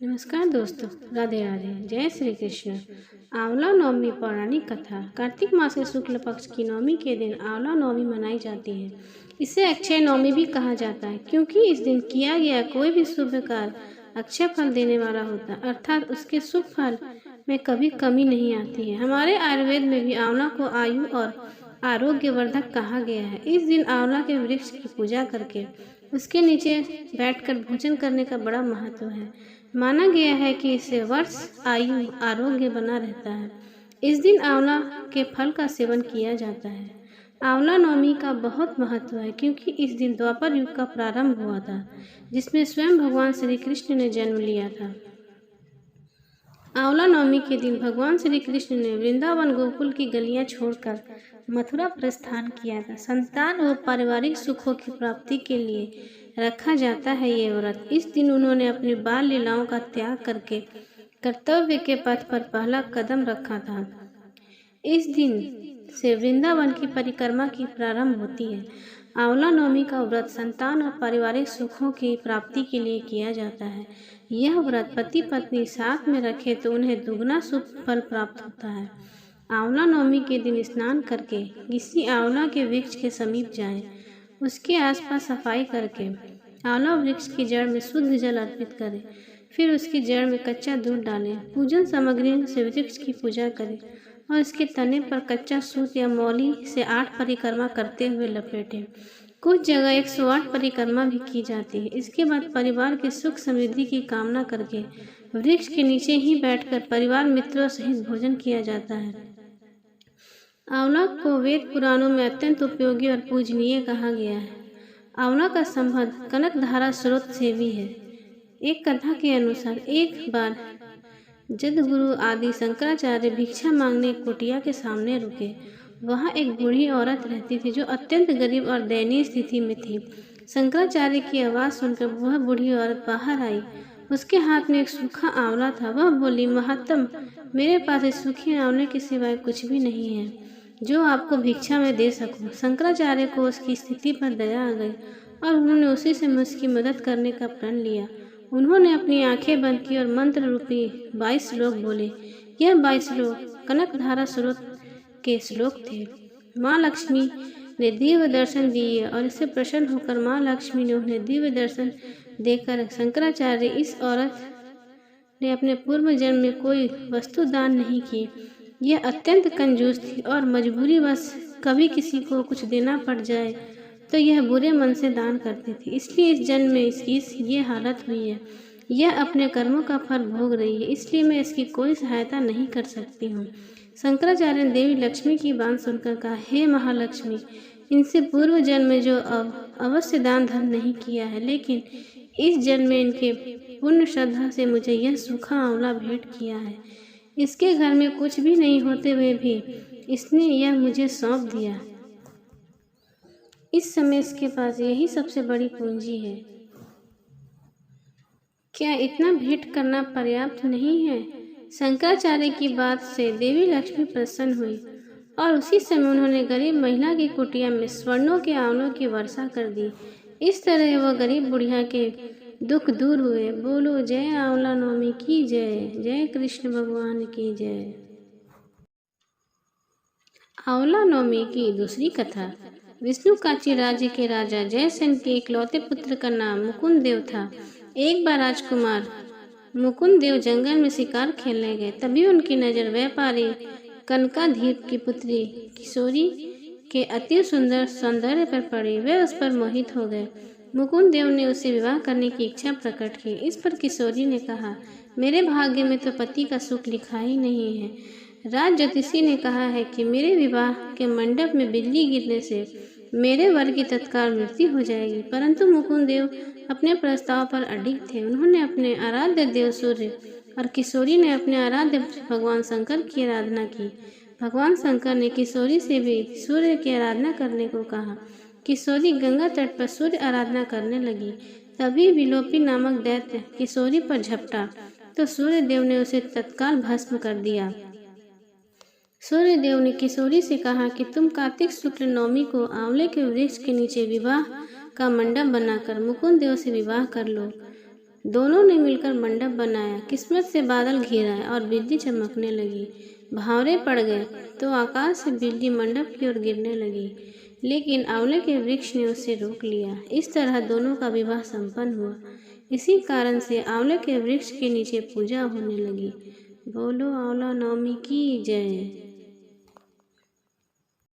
नमस्कार दोस्तों, राधे राधे, जय श्री कृष्ण। आंवला नवमी पौराणिक कथा। कार्तिक मास के शुक्ल पक्ष की नवमी के दिन आंवला नवमी मनाई जाती है। इसे अक्षय नवमी भी कहा जाता है, क्योंकि इस दिन किया गया कोई भी शुभ कार्य अक्षय फल देने वाला होता है, अर्थात उसके शुभ फल में कभी कमी नहीं आती है। हमारे आयुर्वेद में भी आंवला को आयु और आरोग्यवर्धक कहा गया है। इस दिन आंवला के वृक्ष की पूजा करके उसके नीचे बैठकर भोजन करने का बड़ा महत्व है। माना गया है कि इससे वर्ष आयु आरोग्य बना रहता है। इस दिन आंवला के फल का सेवन किया जाता है। आंवला नवमी का बहुत महत्व है, क्योंकि इस दिन द्वापर युग का प्रारंभ हुआ था, जिसमें स्वयं भगवान श्री कृष्ण ने जन्म लिया था। आंवला नवमी के दिन भगवान श्री कृष्ण ने वृंदावन गोकुल की गलियां छोड़कर मथुरा प्रस्थान किया था। संतान और पारिवारिक सुखों की प्राप्ति के लिए रखा जाता है ये व्रत। इस दिन उन्होंने अपनी बाल लीलाओं का त्याग करके कर्तव्य के पथ पर पहला कदम रखा था। इस दिन से वृंदावन की परिक्रमा की प्रारंभ होती है। आंवला नवमी का व्रत संतान और पारिवारिक सुखों की प्राप्ति के लिए किया जाता है। यह व्रत पति पत्नी साथ में रखे तो उन्हें दुगना शुभ फल प्राप्त होता है। आंवला नवमी के दिन स्नान करके किसी आंवला के वृक्ष के समीप जाएं, उसके आसपास सफाई करके आंवला वृक्ष की जड़ में शुद्ध जल अर्पित करें, फिर उसकी जड़ में कच्चा दूध डालें। पूजन सामग्री से वृक्ष की पूजा करें और इसके तने पर कच्चा सूत या मौली से 8 परिक्रमा करते हुए लपेटें। कुछ जगह 108 परिक्रमा भी की जाती है। इसके बाद परिवार की सुख समृद्धि की कामना करके वृक्ष के नीचे ही बैठकर परिवार मित्रों सहित भोजन किया जाता है। आंवला को वेद पुराणों में अत्यंत उपयोगी और पूजनीय कहा गया है। आंवला का संबंध कनकधारा स्रोत से भी है। एक कथा के अनुसार एक बार जगद्गुरु आदि शंकराचार्य भिक्षा मांगने एक कुटिया के सामने रुके। वहां एक बूढ़ी औरत रहती थी, जो अत्यंत गरीब और दयनीय स्थिति में थी। शंकराचार्य की आवाज़ सुनकर वह बूढ़ी औरत बाहर आई। उसके हाथ में एक सूखा आंवला था। वह बोली, महात्म, मेरे पास इस सूखे आंवले के सिवाय कुछ भी नहीं है जो आपको भिक्षा में दे सकूं। शंकराचार्य को उसकी स्थिति पर दया आ गई और उन्होंने उसी समय उसकी मदद करने का प्रण लिया। उन्होंने अपनी आंखें बंद की और मंत्र रूपी 22 श्लोक बोले। यह 22 श्लोक कनकधारा स्रोत के श्लोक थे। माँ लक्ष्मी ने दिव्य दर्शन दिए और इससे प्रसन्न होकर माँ लक्ष्मी ने उन्हें दिव्य दर्शन देकर शंकराचार्य, इस औरत ने अपने पूर्व जन्म में कोई वस्तु दान नहीं की। यह अत्यंत कंजूस थी और मजबूरी बस कभी किसी को कुछ देना पड़ जाए तो यह बुरे मन से दान करती थी। इसलिए इस जन्म में इसकी ये हालत हुई है। यह अपने कर्मों का फल भोग रही है, इसलिए मैं इसकी कोई सहायता नहीं कर सकती हूँ। शंकराचार्य ने देवी लक्ष्मी की बात सुनकर कहा, हे महालक्ष्मी, इनसे पूर्व जन्म में जो अवश्य दान धर्म नहीं किया है, लेकिन इस जन्म में इनके पुण्य श्रद्धा से मुझे यह सूखा आंवला भेंट किया है। इसके घर में कुछ भी नहीं होते हुए भी इसने यह मुझे सौंप दिया। इस समय इसके पास यही सबसे बड़ी पूंजी है। क्या इतना भेंट करना पर्याप्त नहीं है? शंकराचार्य की बात से देवी लक्ष्मी प्रसन्न हुई और उसी समय उन्होंने गरीब महिला की कुटिया में स्वर्णों के आंवलों की वर्षा कर दी। इस तरह वह गरीब बुढ़िया के दुख दूर हुए। बोलो जय आंवला नवमी की जय, जय कृष्ण भगवान की जय। आंवला नवमी की दूसरी कथा। विष्णु काची राज्य के राजा जयसेन के इकलौते पुत्र का नाम मुकुंद देव था। एक बार राजकुमार मुकुंद देव जंगल में शिकार खेलने गए। तभी उनकी नजर व्यापारी कनकाधीप की पुत्री किशोरी के अति सुंदर सौंदर्य पर पड़ी। वे उस पर मोहित हो गए। मुकुंद देव ने उसे विवाह करने की इच्छा प्रकट की। इस पर किशोरी ने कहा, मेरे भाग्य में तो पति का सुख लिखा ही नहीं है। राज ज्योतिषी ने कहा है कि मेरे विवाह के मंडप में बिजली गिरने से मेरे वर की तत्काल मृत्यु हो जाएगी। परंतु मुकुंद देव अपने प्रस्ताव पर अडिग थे। उन्होंने अपने आराध्य देव सूर्य और किशोरी ने अपने आराध्य भगवान शंकर की आराधना की। भगवान शंकर ने किशोरी से भी सूर्य की आराधना करने को कहा। किशोरी गंगा तट पर सूर्य आराधना करने लगी। तभी विलोपी नामक दैत्य किशोरी पर झपटा तो सूर्य देव ने उसे तत्काल भस्म कर दिया। सूर्य देव ने किशोरी से कहा कि तुम कार्तिक शुक्ल नवमी को आंवले के वृक्ष के नीचे विवाह का मंडप बनाकर मुकुंद देव से विवाह कर लो। दोनों ने मिलकर मंडप बनाया। किस्मत से बादल घिर आए और बिजली चमकने लगी। भावरे पड़ गए तो आकाश से बिजली मंडप की ओर गिरने लगी, लेकिन आंवले के वृक्ष ने उसे रोक लिया। इस तरह दोनों का विवाह संपन्न हुआ। इसी कारण से आंवले के वृक्ष के नीचे पूजा होने लगी। बोलो आंवला नवमी की जय।